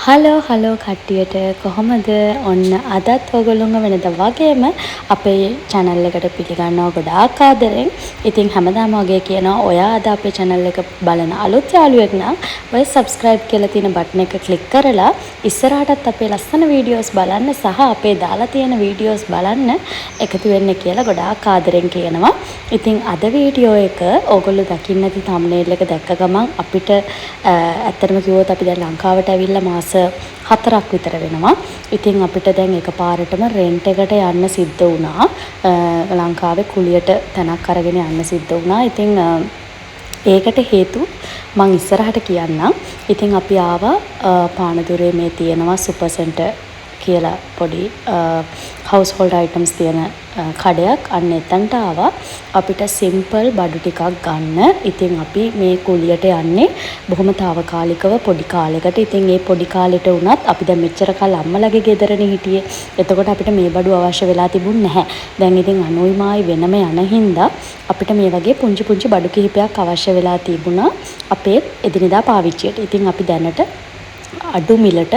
Hello කට්ටියට කොහොමද ඔන්න අදත් ඔයගොල්ලෝම වෙනද වගේම අපේ channel එකට පිළිගන්නවා ගොඩාක් ආදරෙන්. ඉතින් හැමදාම වගේ කියනවා ඔයා අද අපේ channel එක බලන අලුත් යාළුවෙක් නම් ඔය subscribe කියලා තියෙන button එක click කරලා ඉස්සරහටත් අපේ ලස්සන videos බලන්න සහ අපේ දාලා තියෙන videos බලන්න එකතු වෙන්න කියලා ගොඩාක් ආදරෙන් කියනවා. ඉතින් අද වීඩියෝ එක ඔයගොල්ලෝ දකින්න ඇති thumbnail එක දැක්ක ගමන් අපිට ඇත්තටම කිව්වොත් අපි දැන් ලංකාවට ඇවිල්ලා මාස 4ක් විතර වෙනවා. ඉතින් අපිට දැන් එකපාරටම රෙන්ට් එකට යන්න සිද්ධ වුණා. ලංකාවේ කුලියට තැනක් අරගෙන යන්න සිද්ධ වුණා. ඉතින් ඒකට හේතු මම ඉස්සරහට කියන්නම්. ඉතින් අපි ආවා පානදුරේ මේ තියෙනවා සුපර් සෙන්ටර් කියලා පොඩි household items තියෙන කඩයක්. අන්න එතනට ආවා අපිට සිම්පල් බඩු ටිකක් ගන්න. ඉතින් අපි මේ කුලියට යන්නේ බොහොම తాවකාලිකව පොඩි කාලයකට. ඉතින් මේ පොඩි කාලෙට වුණත් අපි දැන් මෙච්චර කල් අම්මලාගේ ගෙදරනේ හිටියේ. එතකොට අපිට මේ බඩු අවශ්‍ය වෙලා තිබුණ නැහැ. දැන් ඉතින් අනුයි මායි වෙනම යන හින්දා අපිට මේ වගේ පුංචි බඩු කිහිපයක් අවශ්‍ය වෙලා තිබුණා අපේ එදිනෙදා පාවිච්චියට. ඉතින් අපි දැනට අඩු මිලට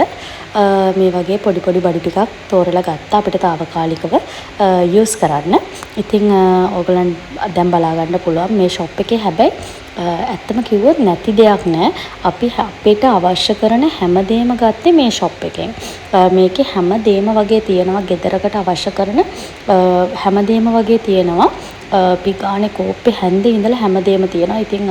මේ වගේ පොඩි බඩු ටිකක් තෝරලා ගත්තා අපිට තාවකාලිකව යූස් කරන්න. ඉතින් ඕගලන් දැන් බලා ගන්න පුළුවන් මේ shop එකේ. හැබැයි ඇත්තම කිව්වොත් නැති දෙයක් නෑ. අපි අපිට අවශ්‍ය කරන හැමදේම ගත්තේ මේ shop එකෙන්. මේකේ හැමදේම වගේ තියෙනවා. ගෙදරකට අවශ්‍ය කරන හැමදේම වගේ තියෙනවා. පිගානේ කෝප්පේ හැන්දේ ඉඳලා හැමදේම තියෙනවා. ඉතින්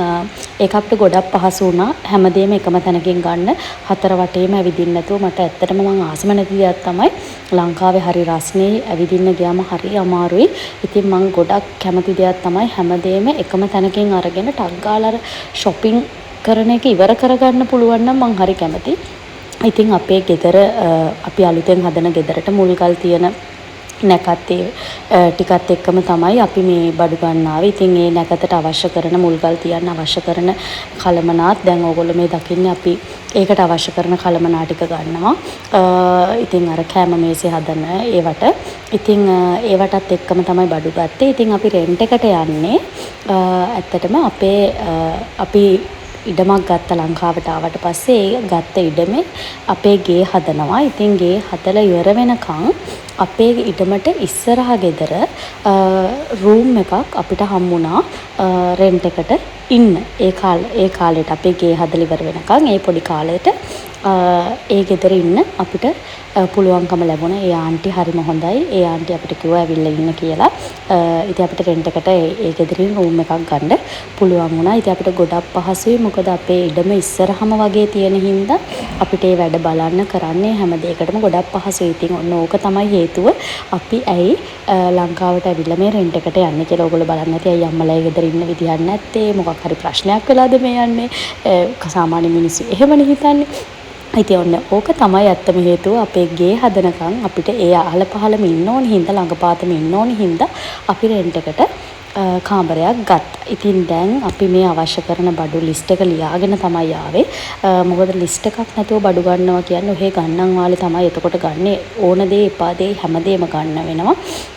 ඒක අපිට ගොඩක් පහසු වුණා. හැමදේම එකම තැනකින් ගන්න. හතර වටේම ඇවිදින්න නැතුව මට ඇත්තටම මම ආසම නැති දෙයක් තමයි ලංකාවේ හරි රස්නේ ඇවිදින්න ගියාම හරි අමාරුයි. ඉතින් මම ගොඩක් කැමති දෙයක් තමයි හැමදේම එකම තැනකින් අරගෙන ටක් ගාලා shopping කරන එක ඉවර කරගන්න පුළුවන් නම් මම හරි කැමතියි. ඉතින් අපේ ගෙදර අපි අලුතෙන් හදන ගෙදරට මුල්ගල් තියෙන නැකත් ටිකත් එක්කම තමයි අපි මේ බඩු ගන්න ආවේ. ඉතින් ඒ නැකතට අවශ්‍ය කරන මුල්ගල් තියන්න අවශ්‍ය කරන කලමනාත් දැන් ඕගොල්ලෝ මේ දකින්නේ අපි ඒකට අවශ්‍ය කරන කලමනා ටික ගන්නවා. ඉතින් අර කැම මේසේ හදන ඒවට. ඉතින් ඒවටත් එක්කම තමයි බඩු ගත්තේ. ඉතින් අපි රෙන්ට් එකට යන්නේ ඇත්තටම අපි ඉඩමක් ගත්ත ලංකාවට ආවට පස්සේ ඒ ගත්ත ඉඩමේ අපේ ගේ හදනවා. ඉතින් ගේ හදලා ඉවර වෙනකන් අපේ ඉඩමට ඉස්සරහා ගෙදර රූම් එකක් අපිට හම්බුණා රෙන්ට් එකට ඉන්න. ඒ කාලෙට අපේ ගේ හදලා ඉවර වෙනකන් ඒ පොඩි කාලෙට ඒ ගෙදර ඉන්න අපිට පුළුවන්කම ලැබුණා. ඒ ආන්ටි හරිම හොඳයි. ඒ ආන්ටි අපිට කිව්වා ඇවිල්ලා ඉන්න කියලා. ඉතින් අපිට රෙන්ට් එකට ඒ ගෙදරින් රූම් එකක් ගන්න පුළුවන් වුණා. ඉතින් අපිට ගොඩක් පහසුයි. මොකද අපේ ඉඩම ඉස්සරහම වගේ තියෙන හින්දා අපිට ඒ වැඩ බලන්න කරන්නේ හැම දෙයකටම ගොඩක් පහසුයි. ඉතින් ඔන්න ඕක තමයි හේතුව අපි ඇයි ලංකාවට ඇවිල්ලා මේ රෙන්ට් එකට යන්නේ කියලා. ඔයගොල්ලෝ බලන්න ඇති අය අම්මලාගේ ගෙදර ඉන්න විදිහක් නැත්තේ. මොකක් හරි ප්‍රශ්නයක් වෙලාද මේ යන්නේ. සාමාන්‍ය මිනිස්සු එහෙමනේ හිතන්නේ. ඉතින් ඔන්න ඕක තමයි ඇත්තම හේතුව. අපේ ගේ හදනකම් අපිට ඒ අහල පහලම ඉන්න ඕන හින්දා ළඟපාතම ඉන්න ඕන හින්දා අපි රෙන්ට් එකට කාමරයක් ගත්තා. ඉතින් දැන් අපි මේ අවශ්‍ය කරන බඩු ලිස්ට් එක ලියාගෙන තමයි ආවේ. මොකද ලිස්ට් එකක් නැතුව බඩු ගන්නවා කියන්නේ ඔහේ ගන්නන් වාලේ තමයි එතකොට ගන්නේ. ඕන දේ එපා දේ හැමදේම ගන්න වෙනවා.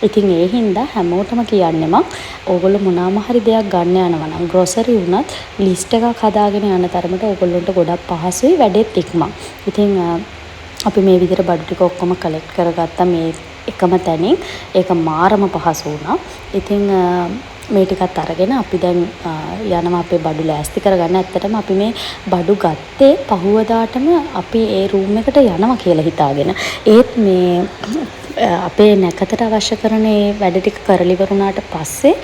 ඉතින් ඒ හින්දා හැමෝටම කියන්නේ මම ඕගොල්ලෝ මොනවාම හරි දෙයක් ගන්න යනවා නම් ග්‍රොසරි වුණත් ලිස්ට් එකක් හදාගෙන යන තරමට ඕගොල්ලන්ට ගොඩක් පහසුයි වැඩෙත් ඉක්මන්. ඉතින් අපි මේ විදිහට බඩු ටික ඔක්කොම කලෙක්ට් කරගත්තා මේ එකම තැනින්. ඒක මාරම පහසු වුණා. ඉතින් මේ ටිකත් අරගෙන අපි දැන් යනවා අපේ බඩු ලෑස්ති කරගන්න. ඇත්තටම අපි මේ බඩු ගත්තේ පහුවදාටම අපි ඒ රූම් එකට යනවා කියලා හිතාගෙන. ඒත් මේ අපේ නැකතට අවශ්‍ය කරන ඒ වැඩ ටික කරලි වරුණාට පස්සේ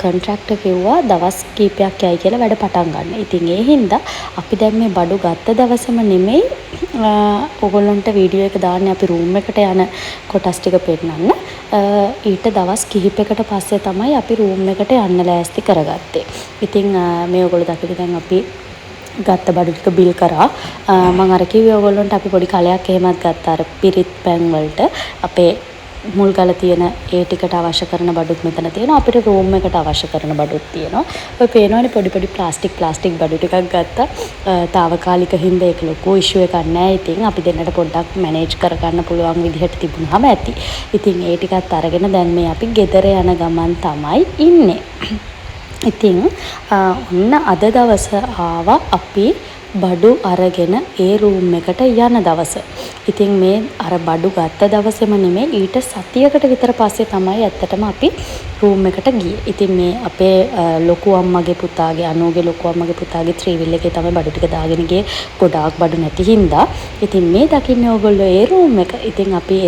කොන්ට්‍රැක්ටර් කිව්වා දවස් කීපයක් යයි කියලා වැඩ පටන් ගන්න. ඉතින් ඒ හින්දා අපි දැන් මේ බඩු ගත්ත දවසම නෙමෙයි ඔයගොල්ලන්ට වීඩියෝ එක දාන්නේ අපි රූම් එකට යන කොටස් ටික පෙන්නන්න. ඊට දවස් කිහිපයකට පස්සේ තමයි අපි රූම් එකට යන්න ලෑස්ති කරගත්තේ. ඉතින් මේ ඔයගොල්ලෝ දකින්න දැන් අපි ගත්ත බඩු ටික බිල් කරා. මම අර කිව්වේ ඔයගොල්ලන්ට අපි පොඩි කලයක් එහෙමත් ගත්තා අර පිරිත් පැන් වලට. අපේ මුල්ගල තියෙන ඒ ටිකට අවශ්‍ය කරන බඩුත් මෙතන තියෙනවා. අපිට රූම් එකට අවශ්‍ය කරන බඩුත් තියෙනවා. ඔය පේනවනේ පොඩි ප්ලාස්ටික් බඩු ටිකක් ගත්තා. తాවකාලික හින්දා ඒක ලොකු ඉෂුව එකක් නෑ. ඉතින් අපි දෙන්නට පොඩ්ඩක් මැනේජ් කරගන්න පුළුවන් විදිහට තිබුණාම ඇති. ඉතින් ඒ ටිකත් අරගෙන දැන් මේ අපි ගෙදර යන ගමන් තමයි ඉන්නේ. ඉතින් ඔන්න අද දවස ආවා අපි බඩු අරගෙන ඒ රූම් එකට යන දවස. ඉතින් මේ අර බඩු ගත්ත දවසේම නෙමෙයි ඊට සතියකට විතර පස්සේ තමයි ඇත්තටම අපි රූම් එකට ගියේ. ඉතින් මේ අපේ ලොකු අම්මගේ පුතාගේ අනුගේ ලොකු අම්මගේ පුතාගේ ත්‍රිවිල් එකේ තමයි බඩු ටික දාගෙන ගියේ. ගොඩාක් බඩු නැති හින්දා. ඉතින් මේ දකින්නේ ඕගොල්ලෝ ඒ රූම් එක. ඉතින් අපි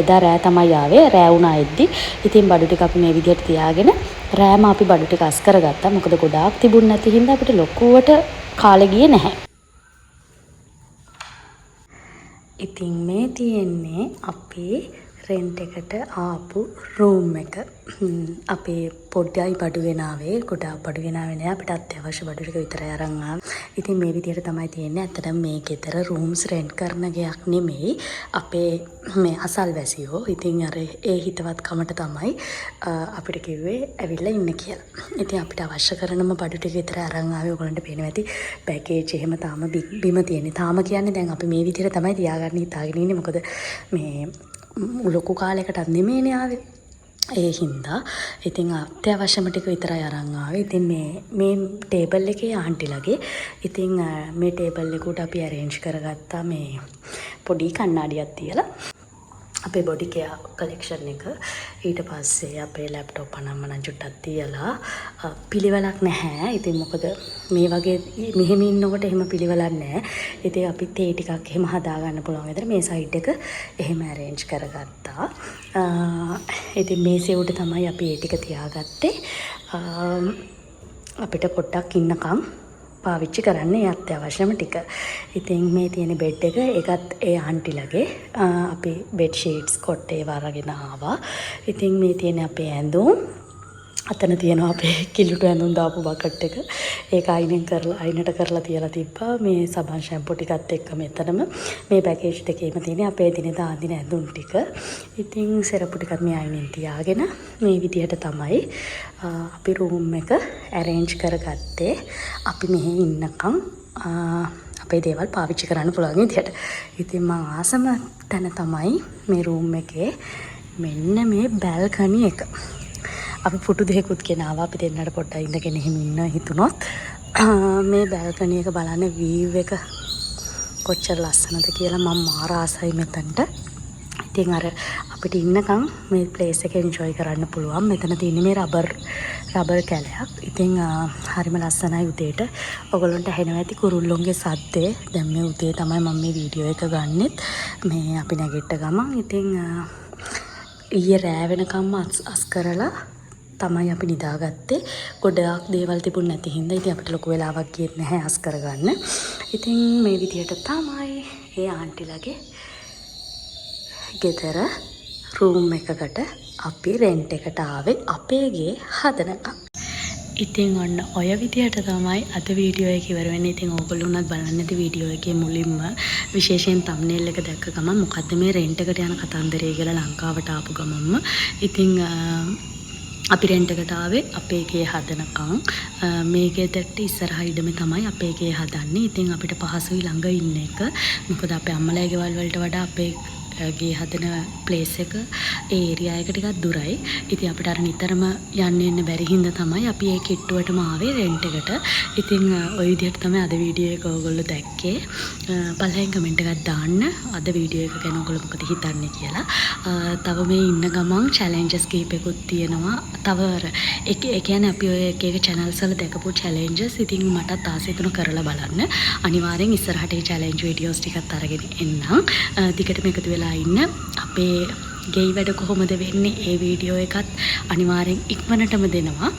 එදා රෑ තමයි ආවේ. රෑ වුණා එද්දි. ඉතින් බඩු ටික අපි මේ විදිහට තියාගෙන රෑම අපි බඩු ටික අස් කරගත්තා. මොකද ගොඩාක් තිබුණ නැති හින්දා අපිට ලොකුවට කාලේ ගියේ නැහැ. ඉතින් මේ තියෙන්නේ අපේ රෙන්ට් එකට ආපු රූම් එක. අපේ පොඩ්ඩයි බඩු ගෙනාවේ. ගොඩාක් බඩු ගෙනාවේ නෑ. අපිට අත්‍යවශ්‍ය බඩු ටික විතරයි අරන් ආවේ. ඉතින් මේ විදිහට තමයි තියෙන්නේ. ඇත්තටම මේ ගෙදර රූම්ස් රෙන්ට් කරන ගයක් නෙමෙයි. අපේ මේ අසල්වැසියෝ. ඉතින් අර ඒ හිතවත්කමට තමයි අපිට කිව්වේ ඇවිල්ලා ඉන්න කියලා. ඉතින් අපිට අවශ්‍ය කරනම බඩු ටික විතර අරන් ආවේ. ඔයගොල්ලන්ට පේනවා ඇති. පැකේජ් එහෙම තාම බිම තියෙන්නේ. තාම කියන්නේ දැන් අපි මේ විදිහට තමයි තියාගන්න හිතාගෙන ඉන්නේ. මොකද මේ ලොකු කාලයකටත් නෙමෙයිනේ ආවේ. ඒ හින්දා ඉතින් අත්‍යවශ්‍යම ටික විතරයි අරන් ආවේ. ඉතින් මේ ටේබල් එකේ ආන්ටිලගේ ඉතින් මේ ටේබල් එකට අපි අරේන්ජ් කරගත්තා මේ පොඩි කණ්ණාඩියක් තියලා අපේ බොඩි කෙයා කලෙක්ෂන් එක. ඊට පස්සේ අපේ ලැප්ටොප් අනම්මනම් චුට්ටක් තියලා පිළිවෙලක් නැහැ. ඉතින් මොකද මේ වගේ මෙහෙම ඉන්නකොට එහෙම පිළිවෙලක් නැහැ. ඉතින් අපි තේ ටිකක් එහෙම හදා ගන්න පුළුවන් විතර මේ සයිඩ් එක එහෙම arrange කරගත්තා. ඉතින් මේසේ උඩ තමයි අපි ඒ ටික තියාගත්තේ. අපිට පොඩ්ඩක් ඉන්නකම් පාවිච්චි කරන්න ඒ අත්‍යවශ්‍යම ටික. ඉතින් මේ තියෙන බෙඩ් එක ඒකත් ඒ ආන්ටිලගේ අපි බෙඩ් ෂීට්ස් කොට් ඒවා අරගෙන ආවා. ඉතින් මේ තියෙන අපේ ඇඳුම් අතන තියෙනවා අපේ කිලුට ඇඳුම් දාපු බකට් එක. ඒක අයිනට කරලා තියලා තිබ්බා. මේ සබන් ෂැම්පු ටිකත් එක්ක මෙතනම මේ පැකේජ් එකේම තියෙන අපේ දිනදා අඳින ඇඳුම් ටික. ඉතින් සෙරප්පු ටිකත් මේ අයිනෙන් තියාගෙන මේ විදිහට තමයි අපි රූම් එක arrange කරගත්තේ. අපි මෙහි ඉන්නකම් අපේ දේවල් පාවිච්චි කරන්න පුළුවන් විදිහට. ඉතින් මම ආසම තැන තමයි මේ රූම් එකේ මෙන්න මේ බැල්කනි එක. අපි පුටු දෙකකුත් ගෙනාවා. අපි දෙන්නට පොඩ්ඩක් ඉඳගෙන එහෙම ඉන්න හිතුනොත් මේ බැල්කනි එක බලන්න වීව් එක කොච්චර ලස්සනද කියලා මම මාර ආසයි මෙතනට. ඉතින් අර අපිට ඉන්නකම් මේ ප්ලේස් එක එන්ජොයි කරන්න පුළුවන්. මෙතන තියෙන්නේ මේ රබර් කැලයක්. ඉතින් හරිම ලස්සනයි උදේට. ඔයගොල්ලන්ට ඇහෙනවා ඇති කුරුල්ලොන්ගේ සද්දේ. දැන් මේ උදේ තමයි මම මේ වීඩියෝ එක ගන්නෙත්. මේ අපි නැගිට ගමන් ඉතින් ඊයේ රෑ වෙනකම්ම අස් කරලා තමයි අපි නිදාගත්තේ. ගොඩාක් දේවල් තිබුණ නැති හින්දා ඉතින් අපිට ලොකු වෙලාවක් ගියෙත් නැහැ අස් කරගන්න. ඉතින් මේ විදිහට තමයි ඒ ආන්ටිලගේ ගෙදර රූම් එකකට අපි රෙන්ට් එකට ආවේ අපේ ගේ හදනකම්. ඉතින් ඔන්න ඔය විදිහට තමයි අද වීඩියෝ එක ඉවර වෙන්නේ. ඉතින් ඕගොල්ලෝ උනත් බලන්න ඇති වීඩියෝ එකේ මුලින්ම විශේෂයෙන් thumbnail එක දැක්ක ගමන් මොකද්ද මේ රෙන්ට් එකට යන කතන්දරය කියලා ලංකාවට ආපු ගමන්ම ඉතින් අපි රෙන්ට් එකට ආවේ අපේ ගේ හදනකම්. මේ ගෙදරට ඉස්සරහ ඉඩමේ තමයි අපේ ගේ හදන්නේ. ඉතින් අපිට පහසුයි ළඟ ඉන්න එක. මොකද අපේ අම්මලා ගෙවල් වලට වඩා අපේ ගේ හදන ප්ලේස් එක ඒ ඒරියා එක ටිකක් දුරයි. ඉතින් අපිට අර නිතරම යන්න එන්න බැරි හින්දා තමයි අපි ඒ කිට්ටුවටම ආවේ රෙන්ට් එකට. ඉතින් ওই විදිහට තමයි අද වීඩියෝ එක ඔයගොල්ලෝ දැක්කේ. පළවෙනි කමෙන්ට් එකක් දාන්න අද වීඩියෝ එක ගැන ඔයගොල්ලෝ මොකද හිතන්නේ කියලා. තව මේ ඉන්න ගමන් චැලෙන්ජස් කීපෙකුත් තියෙනවා. තව ඒ කියන්නේ අපි ඔය එක එක channels වල දැකපු challenges ඉතින් මටත් ආසයි තුන කරලා බලන්න. අනිවාර්යෙන් ඉස්සරහට ඒ challenge videos ටිකත් අරගෙන එන්නම්. ටිකටම එකතු වෙලා ඉන්න. අපේ ගෙයි වැඩ කොහොමද වෙන්නේ ඒ වීඩියෝ එකත් අනිවාර්යෙන් ඉක්මනටම දෙනවා.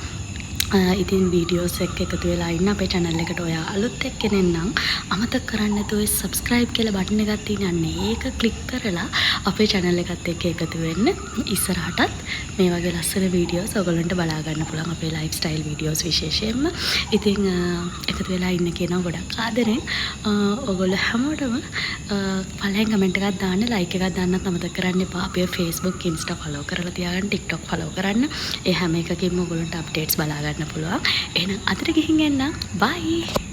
ඉතින් වීඩියෝස් එක්ක එකතු වෙලා ඉන්න අපේ channel එකට ඔයා අලුත් එක්කෙනෙක් නම් අමතක කරන්න නැතුව subscribe කියලා බටන් එකක් තියෙනන්නේ ඒක ක්ලික් කරලා අපේ channel එකත් එක්ක එකතු වෙන්න. ඉස්සරහටත් මේ වගේ ලස්සන වීඩියෝස් ඔයගොල්ලන්ට බලා ගන්න පුළුවන් අපේ lifestyle වීඩියෝස් විශේෂයෙන්ම. ඉතින් එකතු වෙලා ඉන්න කෙනා ගොඩක් ආදරෙන් ඔයගොල්ලෝ හැමෝටම පළවෙනි කමෙන්ට් එකක් දාන්න, like එකක් දාන්නත් අමතක කරන්න එපා. අපේ Facebook, Insta follow කරලා තියාගන්න, TikTok follow කරන්න. ඒ හැම එකකින්ම ඔයගොල්ලන්ට updates බලා ගන්න පුළුවන්. එහෙනම් අදට ගිහින් එන්න. bye.